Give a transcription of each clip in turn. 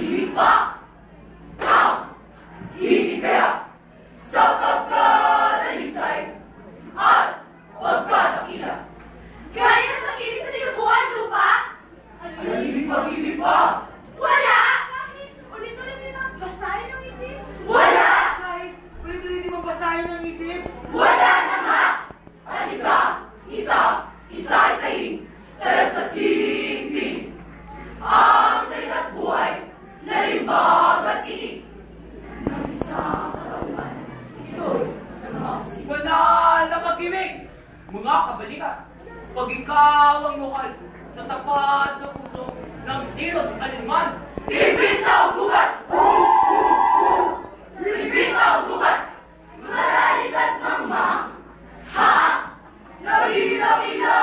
pag-ibig pa! Higit kaya sa pagkadalisay at pagkadakila. Gaya ng pag-ibig sa tinubuan lupa? Anong pag-ibig pa? Wala! Kahit ulit-ulit din ang basahin ng isip? Wala! Kahit ulit-ulit mong basahin ng isip? Wala na nga! At isa-isahin, talas-tasipin. Ang salitat buhay na limbag at iig ng isang katauhan. Ito'y namamasig. Banal na pag-ibig! Mga kabalikat, pag ikaw ang nukal sa tapat na puso ng silot alinman, Bibitaw gubat! Bibitaw gubat! Maralit at mangmang. Ha? Nabila-bila!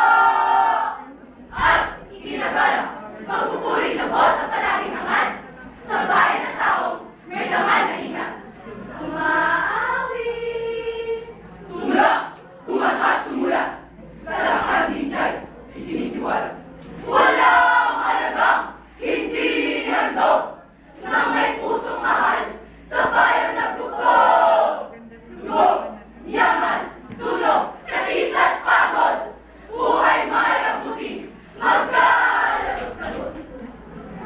At ikinagala, magpupuri na boss sa palaginangan. Sa bayan ng taong may dangal na hinga. Umaawit! Tumula, umat at sumula. Talakad ninya'y isinisiwala. Walang halagang hindi handog na may pusong mahal sa bayang nagtugtog. Lugod, yaman, tulong, katis at pagod. Buhay may abutin, magkalagot-lagot.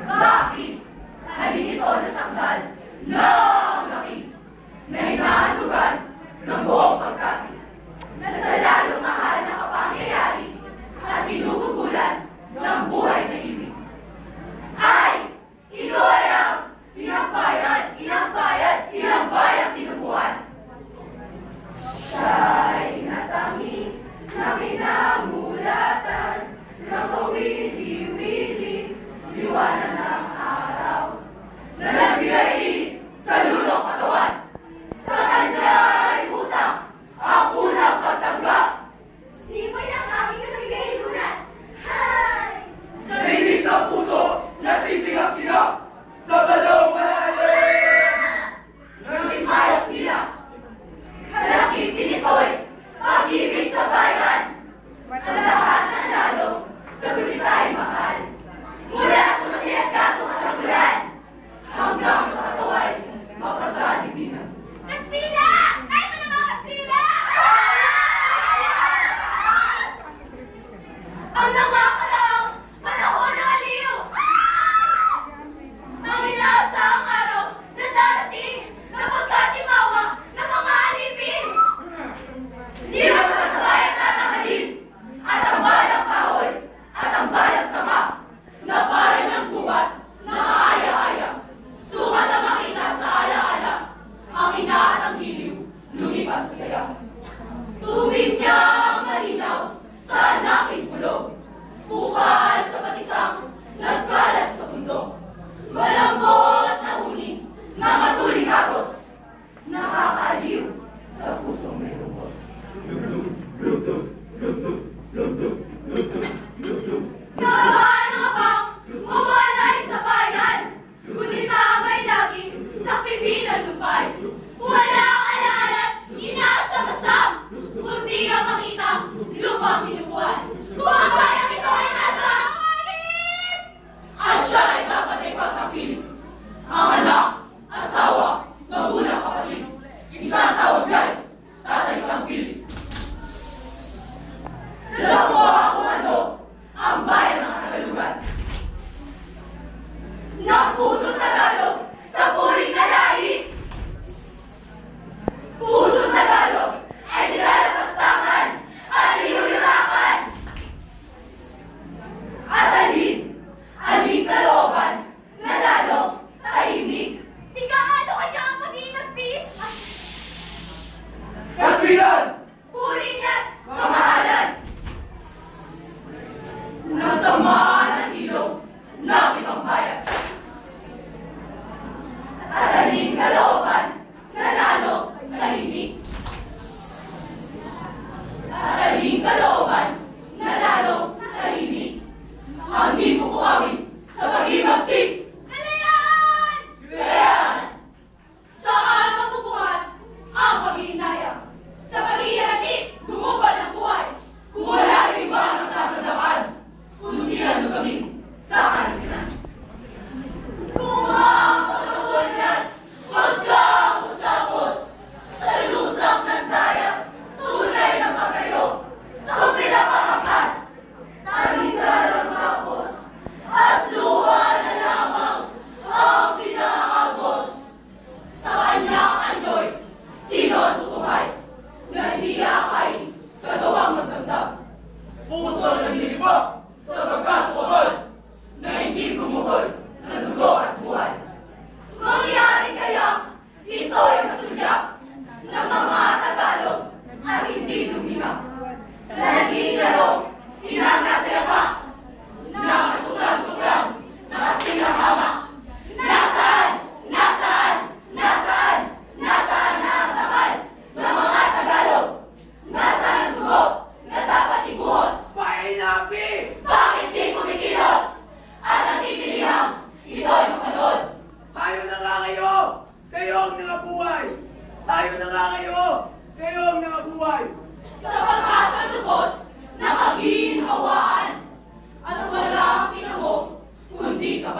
Bakit? Halin ito na sakdal ng laki na hinahandugan ng buong pagkasing na sa lalong mahal na kapangyayari at ginugugulan ng buhay na ibig. Ay! Ito ay ang inang tinubuan. Siya'y natangi na pinamulatan ng pawili-wili, liwanag ng araw na nagbigay sa lulong katawan. Sa kanya'y utang ang unang pagtanggap. Simoy ng aking nagbigay lunas! Hay! Sa inis ng puso, nasisigap-sigap sa balong malalim. Nasimayat nila. Kalakip din ito'y pag-ibig sa bayan. Ang lahat ng lalo, sa gulitay mahal. Mula sa masiyat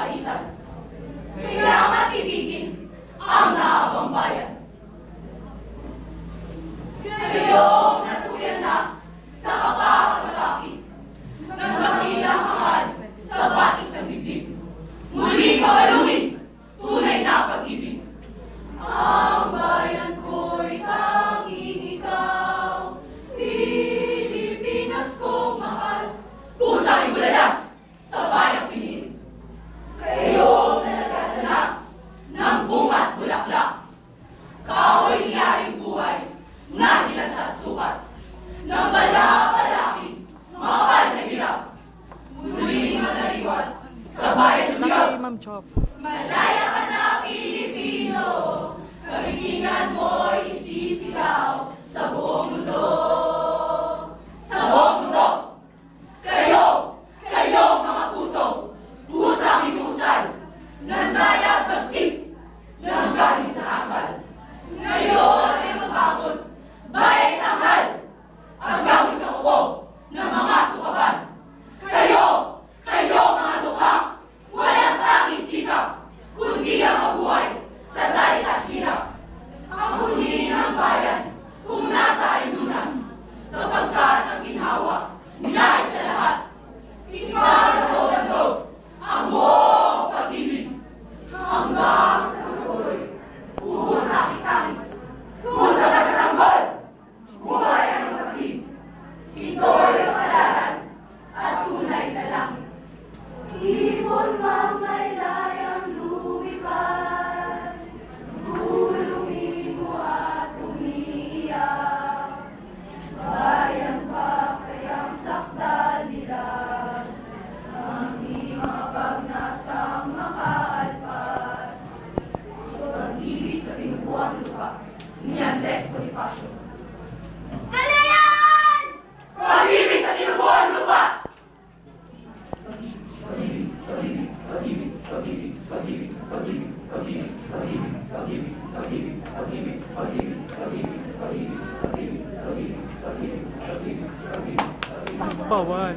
kapaitan. Kailangan ibigin ang nahabang bayan. Ngayong natuyan na sa kapakasakit ng dakilang hangal sa batis ng dibdib, muling mabalungin tunay na pag-ibig. Ang bayan ko'y tanging ikaw, Pilipinas kong mahal, kusang ibulalas sa bayang pinin. Kayong nalagasanap ng bunga't bulaklak, kahoy niyaring buhay na nilantat sukat, ng bala-balaki, makapal na hirap, muling magaliwat sa bayan lumiyaw. Ma'am Chop. Malaya ka na, Pilipino, kahilingan mo'y isisigaw sa buong mundo. Sa buong mundo, kayo mga puso, pusang ikusal, nandaya at bagsik, ng galit na asal. Ngayon ay mabangon, bayay tanghal, ang gamit sa kuko ng mga sukaban. Kayo mga dukha, walang tanging sikap, kundi ang mabuhay sa dalit at hirap. Ang huli ng bayan, kung nasa ilunas, sapagkat ang ginhawa, nais sa lahat. Ipagdog ang buong pag-ibig, hanggang sa tuloy, ubos ang itanis, kung sa pagkatanggol, buhay ang kapatid. Ito'y kapalaran at tunay na langit. Ibon mang may dayang lumipad, gulungin mo at umiiyak. Bayan pa kayang sakdal nila, ang di makapagnasang makaalpas. Pag-ibig sa tinubuang lupa ni Andres Bonifacio. Galayan! Pag-ibig sa tinubuang lupa! Bawal.